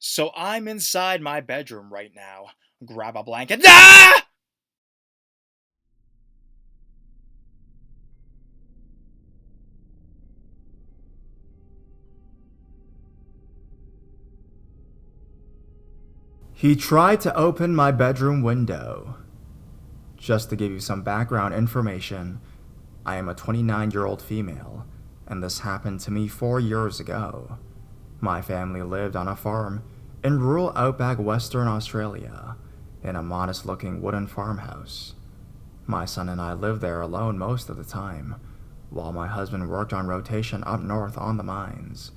So I'm inside my bedroom right now. Grab a blanket. Ah! He tried to open my bedroom window. Just to give you some background information, I am a 29-year-old female, and this happened to me 4 years ago. My family lived on a farm in rural outback Western Australia, in a modest looking wooden farmhouse. My son and I lived there alone most of the time, while my husband worked on rotation up north on the mines.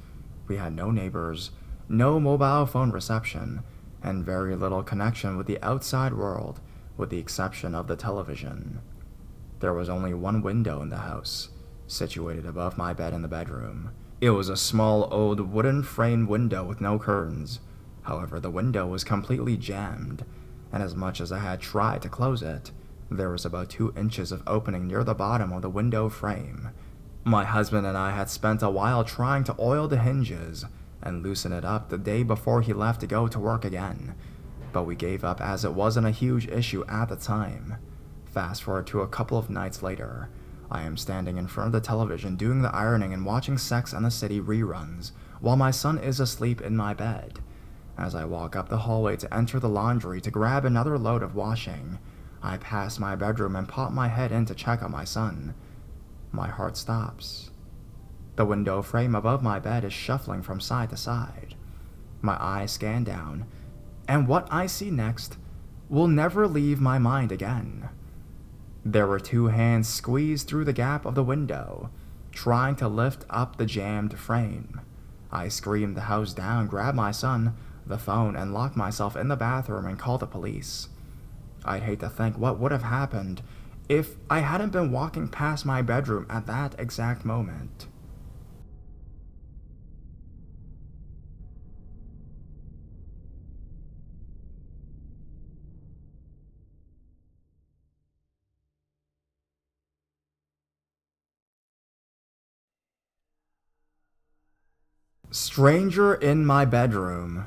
We had no neighbors, no mobile phone reception, and very little connection with the outside world, with the exception of the television. There was only one window in the house, situated above my bed in the bedroom. It was a small old wooden framed window with no curtains. However, the window was completely jammed, and as much as I had tried to close it, there was about 2 inches of opening near the bottom of the window frame. My husband and I had spent a while trying to oil the hinges and loosen it up the day before he left to go to work again, but we gave up as it wasn't a huge issue at the time. Fast forward to a couple of nights later, I am standing in front of the television doing the ironing and watching Sex and the City reruns while my son is asleep in my bed. As I walk up the hallway to enter the laundry to grab another load of washing, I pass my bedroom and pop my head in to check on my son. My heart stops. The window frame above my bed is shuffling from side to side. My eyes scan down, and what I see next will never leave my mind again. There were two hands squeezed through the gap of the window, trying to lift up the jammed frame. I screamed the house down, grabbed my son, the phone, and locked myself in the bathroom and called the police. I'd hate to think what would have happened if I hadn't been walking past my bedroom at that exact moment. Stranger in my bedroom.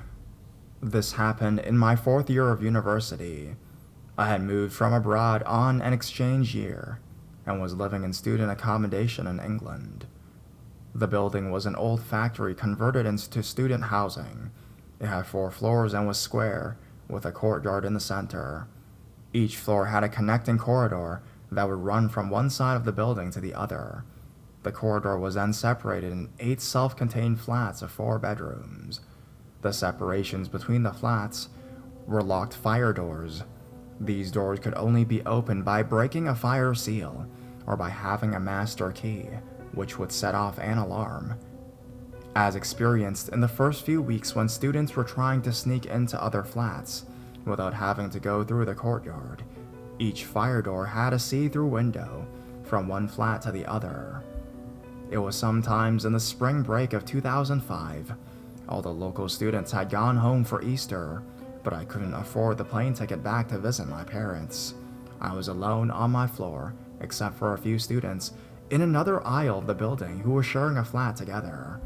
This happened in my fourth year of university. I had moved from abroad on an exchange year and was living in student accommodation in England. The building was an old factory converted into student housing. It had 4 floors and was square, with a courtyard in the center. Each floor had a connecting corridor that would run from one side of the building to the other. The corridor was then separated in 8 self-contained flats of 4 bedrooms. The separations between the flats were locked fire doors. These doors could only be opened by breaking a fire seal or by having a master key, which would set off an alarm. As experienced in the first few weeks when students were trying to sneak into other flats without having to go through the courtyard, each fire door had a see-through window from one flat to the other. It was sometimes in the spring break of 2005. All the local students had gone home for Easter, but I couldn't afford the plane ticket back to visit my parents. I was alone on my floor, except for a few students in another aisle of the building who were sharing a flat together.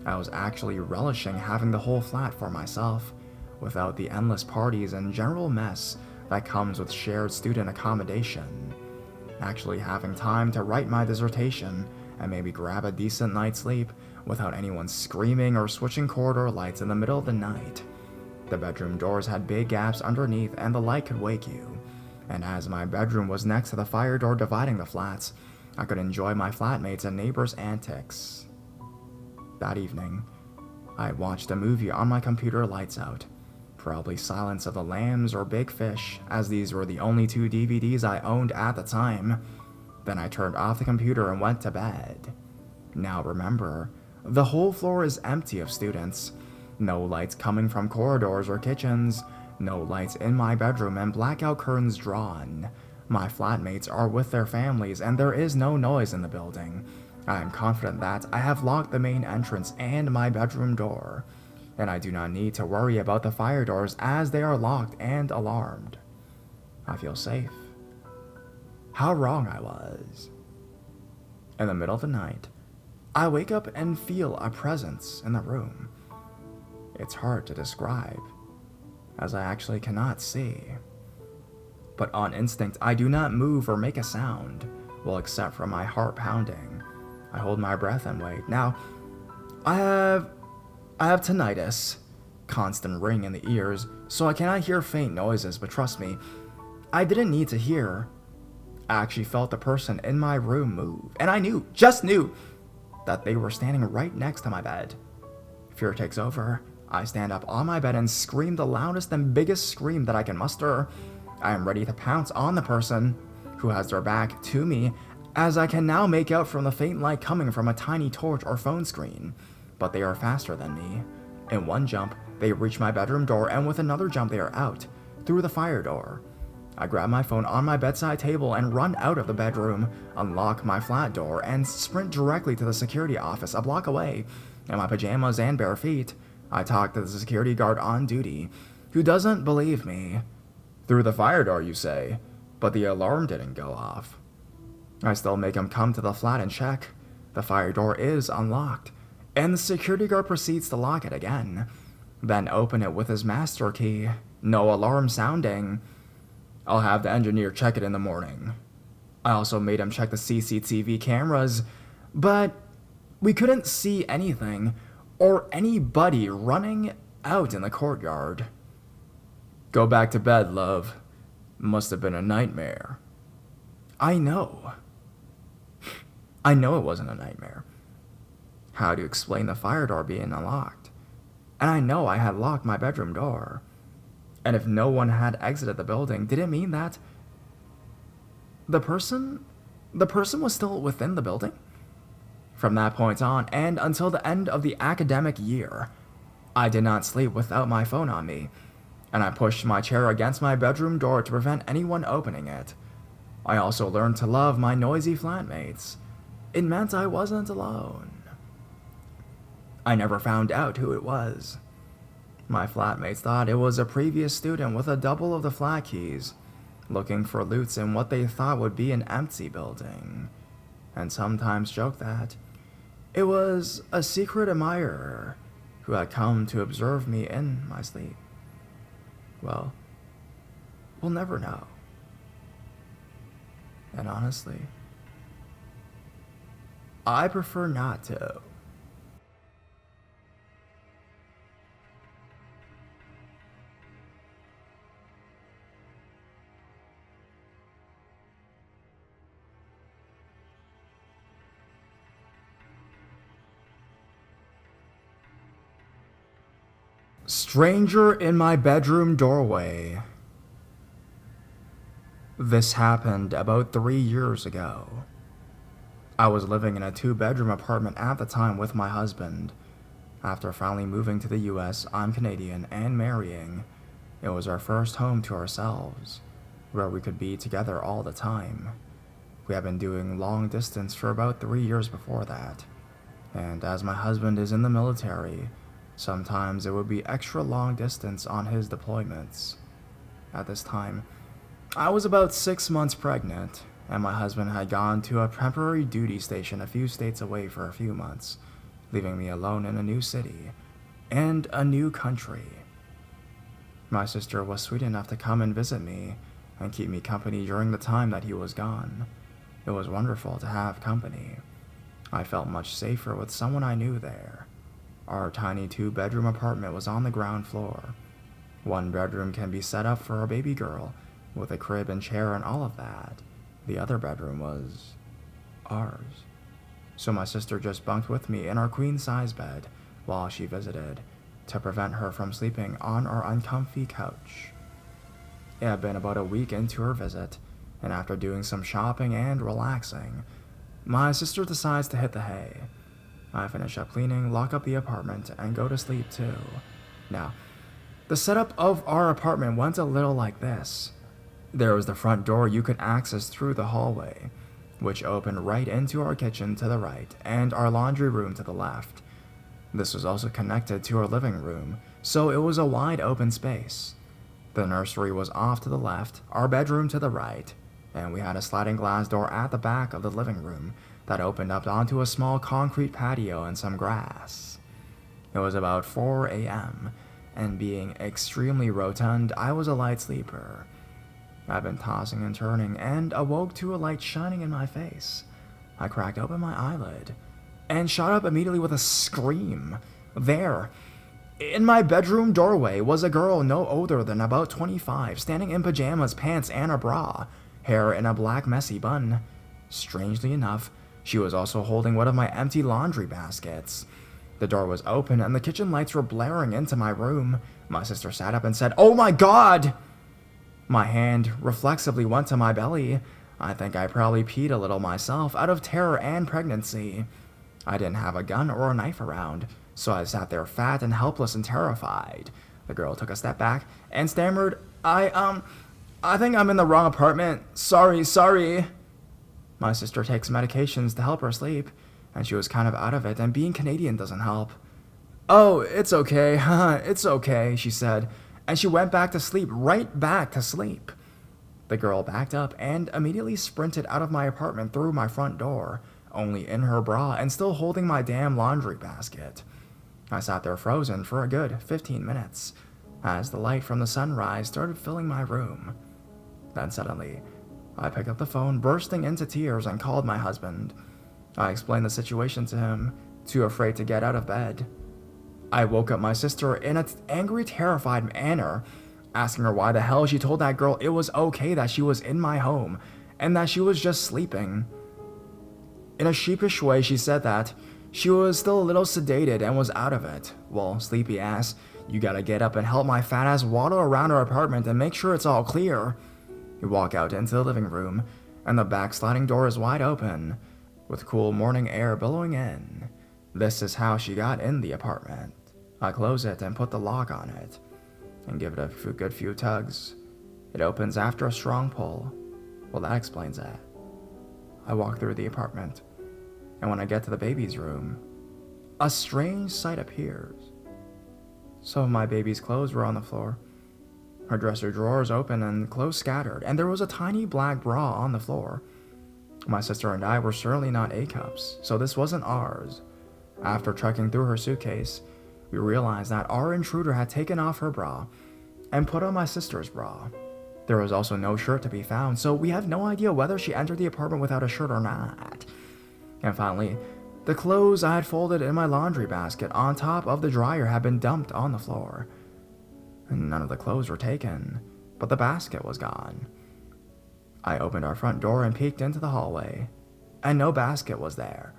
I was actually relishing having the whole flat for myself, without the endless parties and general mess that comes with shared student accommodation. Actually having time to write my dissertation and maybe grab a decent night's sleep without anyone screaming or switching corridor lights in the middle of the night. The bedroom doors had big gaps underneath and the light could wake you, and as my bedroom was next to the fire door dividing the flats, I could enjoy my flatmates and neighbors' antics. That evening, I watched a movie on my computer lights out, probably Silence of the Lambs or Big Fish, as these were the only 2 DVDs I owned at the time. Then I turned off the computer and went to bed. Now remember, the whole floor is empty of students. No lights coming from corridors or kitchens. No lights in my bedroom and blackout curtains drawn. My flatmates are with their families and there is no noise in the building. I am confident that I have locked the main entrance and my bedroom door, and I do not need to worry about the fire doors as they are locked and alarmed. I feel safe. How wrong I was. In the middle of the night, I wake up and feel a presence in the room. It's hard to describe, as I actually cannot see. But on instinct, I do not move or make a sound, well, except for my heart pounding. I hold my breath and wait. Now, I have tinnitus, constant ring in the ears, so I cannot hear faint noises, but trust me, I didn't need to hear. I actually felt the person in my room move, and I just knew, that they were standing right next to my bed. Fear takes over. I stand up on my bed and scream the loudest and biggest scream that I can muster. I am ready to pounce on the person who has their back to me, as I can now make out from the faint light coming from a tiny torch or phone screen. But they are faster than me. In one jump, they reach my bedroom door, and with another jump they are out, through the fire door. I grab my phone on my bedside table and run out of the bedroom, unlock my flat door, and sprint directly to the security office a block away. In my pajamas and bare feet, I talk to the security guard on duty, who doesn't believe me. Through the fire door, you say, but the alarm didn't go off. I still make him come to the flat and check. The fire door is unlocked, and the security guard proceeds to lock it again, then open it with his master key. No alarm sounding. I'll have the engineer check it in the morning. I also made him check the CCTV cameras, but we couldn't see anything or anybody running out in the courtyard. Go back to bed, love. Must have been a nightmare. I know. I know it wasn't a nightmare. How to explain the fire door being unlocked? And I know I had locked my bedroom door. And if no one had exited the building, did it mean that the person was still within the building? From that point on, and until the end of the academic year, I did not sleep without my phone on me, and I pushed my chair against my bedroom door to prevent anyone opening it. I also learned to love my noisy flatmates. It meant I wasn't alone. I never found out who it was. My flatmates thought it was a previous student with a double of the flat keys, looking for loots in what they thought would be an empty building, and sometimes joked that it was a secret admirer who had come to observe me in my sleep. Well, we'll never know. And honestly, I prefer not to. Stranger in my bedroom doorway. This happened about 3 years ago. I was living in a 2-bedroom apartment at the time with my husband. After finally moving to the US, I'm Canadian, and marrying, it was our first home to ourselves, where we could be together all the time. We had been doing long distance for about 3 years before that, and as my husband is in the military, sometimes it would be extra long distance on his deployments. At this time, I was about 6 months pregnant, and my husband had gone to a temporary duty station a few states away for a few months, leaving me alone in a new city and a new country. My sister was sweet enough to come and visit me and keep me company during the time that he was gone. It was wonderful to have company. I felt much safer with someone I knew there. Our tiny 2-bedroom apartment was on the ground floor. One bedroom can be set up for a baby girl, with a crib and chair and all of that. The other bedroom was ours. So my sister just bunked with me in our queen-size bed while she visited, to prevent her from sleeping on our uncomfy couch. It had been about a week into her visit, and after doing some shopping and relaxing, my sister decides to hit the hay. I finish up cleaning, lock up the apartment, and go to sleep too. Now, the setup of our apartment went a little like this. There was the front door you could access through the hallway, which opened right into our kitchen to the right, and our laundry room to the left. This was also connected to our living room, so it was a wide open space. The nursery was off to the left, our bedroom to the right, and we had a sliding glass door at the back of the living room that opened up onto a small concrete patio and some grass. It was about 4 a.m., and being extremely rotund, I was a light sleeper. I've been tossing and turning and awoke to a light shining in my face. I cracked open my eyelid and shot up immediately with a scream. There, in my bedroom doorway, was a girl no older than about 25, standing in pajamas, pants, and a bra, hair in a black messy bun. Strangely enough, she was also holding one of my empty laundry baskets. The door was open and the kitchen lights were blaring into my room. My sister sat up and said, "Oh my God!" My hand reflexively went to my belly. I think I probably peed a little myself out of terror and pregnancy. I didn't have a gun or a knife around, so I sat there fat and helpless and terrified. The girl took a step back and stammered, I think I'm in the wrong apartment. Sorry. My sister takes medications to help her sleep, and she was kind of out of it, and being Canadian doesn't help. "Oh, it's okay, it's okay," she said, and she went back to sleep, right back to sleep. The girl backed up and immediately sprinted out of my apartment through my front door, only in her bra and still holding my damn laundry basket. I sat there frozen for a good 15 minutes, as the light from the sunrise started filling my room. Then suddenly, I picked up the phone, bursting into tears, and called my husband. I explained the situation to him, too afraid to get out of bed. I woke up my sister in an angry, terrified manner, asking her why the hell she told that girl it was okay that she was in my home, and that she was just sleeping. In a sheepish way, she said that she was still a little sedated and was out of it. Well, sleepy ass, you gotta get up and help my fat ass waddle around her apartment and make sure it's all clear. We walk out into the living room, and the back sliding door is wide open, with cool morning air billowing in. This is how she got in the apartment. I close it and put the lock on it, and give it a good few tugs. It opens after a strong pull. Well, that explains that. I walk through the apartment, and when I get to the baby's room, a strange sight appears. Some of my baby's clothes were on the floor. Her dresser drawers open and clothes scattered, and there was a tiny black bra on the floor. My sister and I were certainly not A-cups, so this wasn't ours. After checking through her suitcase, we realized that our intruder had taken off her bra and put on my sister's bra. There was also no shirt to be found, so we have no idea whether she entered the apartment without a shirt or not. And finally, the clothes I had folded in my laundry basket on top of the dryer had been dumped on the floor. And none of the clothes were taken, but the basket was gone. I opened our front door and peeked into the hallway, and no basket was there.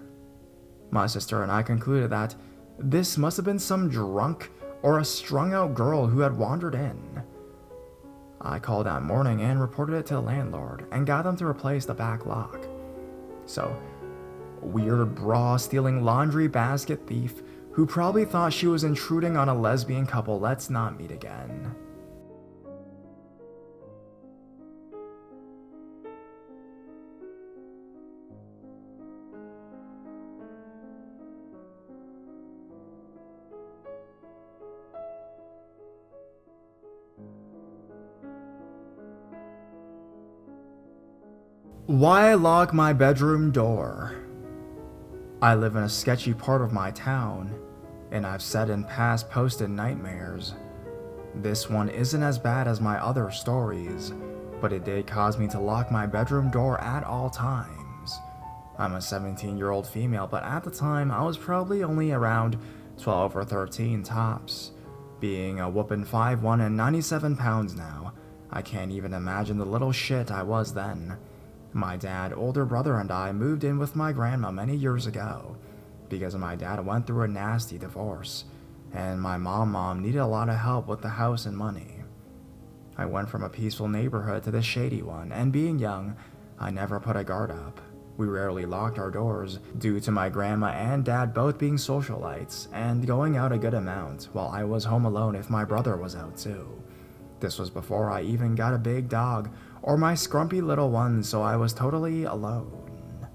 My sister and I concluded that this must have been some drunk or a strung-out girl who had wandered in. I called that morning and reported it to the landlord and got them to replace the back lock. So, weird bra-stealing laundry basket thief who probably thought she was intruding on a lesbian couple, let's not meet again. Why lock my bedroom door? I live in a sketchy part of my town, and I've said in past posted nightmares. This one isn't as bad as my other stories, but it did cause me to lock my bedroom door at all times. I'm a 17-year-old female, but at the time I was probably only around 12 or 13 tops. Being a whoopin' 5'1" and 97 pounds now, I can't even imagine the little shit I was then. My dad, older brother, and I moved in with my grandma many years ago because my dad went through a nasty divorce, and my mom needed a lot of help with the house and money. I went from a peaceful neighborhood to this shady one, and being young, I never put a guard up. We rarely locked our doors due to my grandma and dad both being socialites and going out a good amount, while I was home alone if my brother was out too. This was before I even got a big dog or my scrumpy little one, so I was totally alone.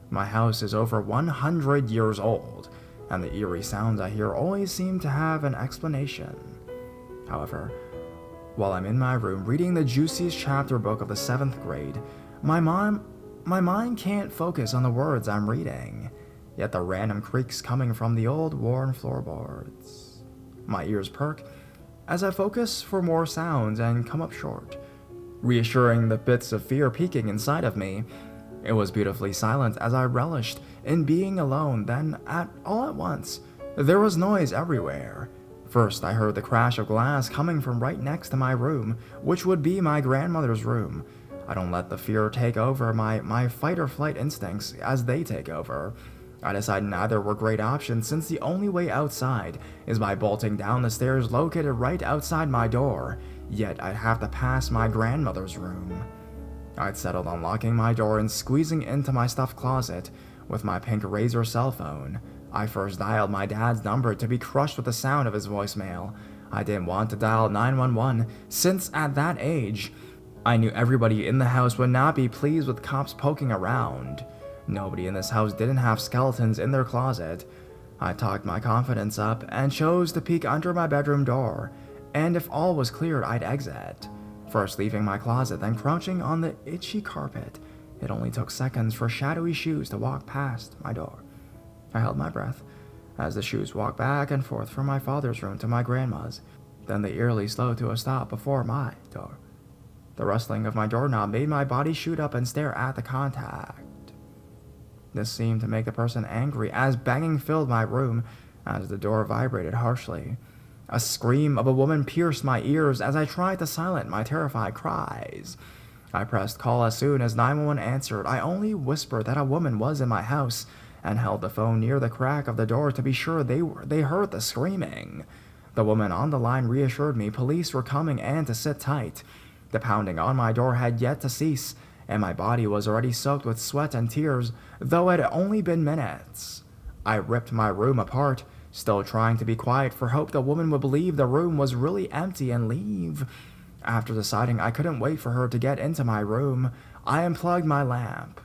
My house is over 100 years old, and the eerie sounds I hear always seem to have an explanation. However, while I'm in my room reading the juiciest chapter book of the 7th grade, my mind can't focus on the words I'm reading. yet the random creaks coming from the old worn floorboards. My ears perk as I focus for more sounds and come up short, reassuring the bits of fear peeking inside of me. It was beautifully silent as I relished in being alone, then all at once, there was noise everywhere. First, I heard the crash of glass coming from right next to my room, which would be my grandmother's room. I don't let the fear take over my fight or flight instincts as they take over. I decide neither were great options since the only way outside is by bolting down the stairs located right outside my door, yet I'd have to pass my grandmother's room. I'd settled on locking my door and squeezing into my stuffed closet with my pink Razor cell phone. I first dialed my dad's number to be crushed with the sound of his voicemail. I didn't want to dial 911 since at that age, I knew everybody in the house would not be pleased with cops poking around. Nobody in this house didn't have skeletons in their closet. I talked my confidence up and chose to peek under my bedroom door, and if all was clear, I'd exit. First leaving my closet, then crouching on the itchy carpet. It only took seconds for shadowy shoes to walk past my door. I held my breath as the shoes walked back and forth from my father's room to my grandma's. Then they eerily slowed to a stop before my door. The rustling of my doorknob made my body shoot up and stare at the contact. This seemed to make the person angry as banging filled my room as the door vibrated harshly. A scream of a woman pierced my ears as I tried to silence my terrified cries. I pressed call as soon as 911 answered. I only whispered that a woman was in my house and held the phone near the crack of the door to be sure they heard the screaming. The woman on the line reassured me police were coming and to sit tight. The pounding on my door had yet to cease, and my body was already soaked with sweat and tears, though it had only been minutes. I ripped my room apart, still trying to be quiet for hope the woman would believe the room was really empty and leave. After deciding I couldn't wait for her to get into my room, I unplugged my lamp.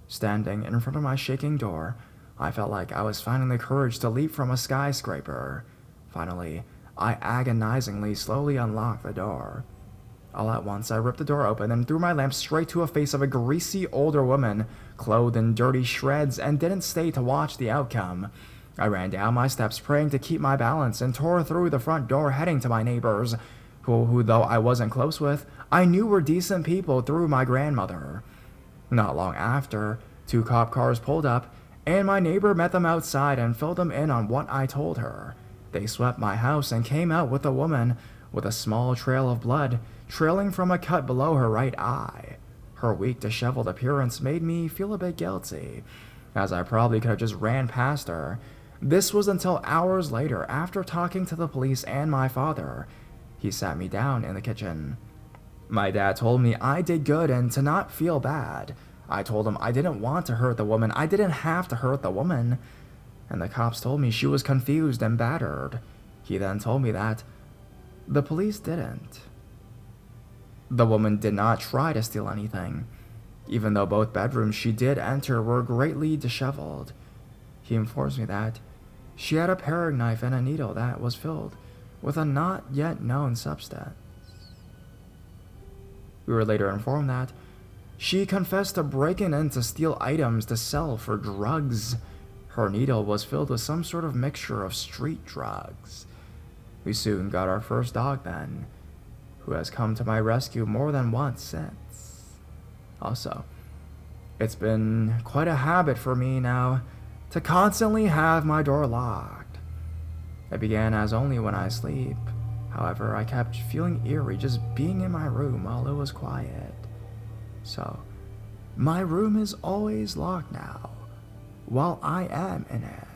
Standing in front of my shaking door, I felt like I was finding the courage to leap from a skyscraper. Finally, I agonizingly slowly unlocked the door. All at once, I ripped the door open and threw my lamp straight to a face of a greasy older woman, clothed in dirty shreds, and didn't stay to watch the outcome. I ran down my steps praying to keep my balance and tore through the front door heading to my neighbors, who though I wasn't close with, I knew were decent people through my grandmother. Not long after, 2 cop cars pulled up, and my neighbor met them outside and filled them in on what I told her. They swept my house and came out with a woman with a small trail of blood trailing from a cut below her right eye. Her weak, disheveled appearance made me feel a bit guilty, as I probably could have just ran past her. This was until hours later, after talking to the police and my father. He sat me down in the kitchen. My dad told me I did good and to not feel bad. I told him I didn't want to hurt the woman. I didn't have to hurt the woman. And the cops told me she was confused and battered. He then told me that the police didn't. The woman did not try to steal anything, even though both bedrooms she did enter were greatly disheveled. He informs me that she had a paring knife and a needle that was filled with a not yet known substance. We were later informed that she confessed to breaking in to steal items to sell for drugs. Her needle was filled with some sort of mixture of street drugs. We soon got our first dog, Ben, who has come to my rescue more than once since. Also, it's been quite a habit for me now to constantly have my door locked. It began as only when I sleep. However, I kept feeling eerie just being in my room while it was quiet. So, my room is always locked now, while I am in it.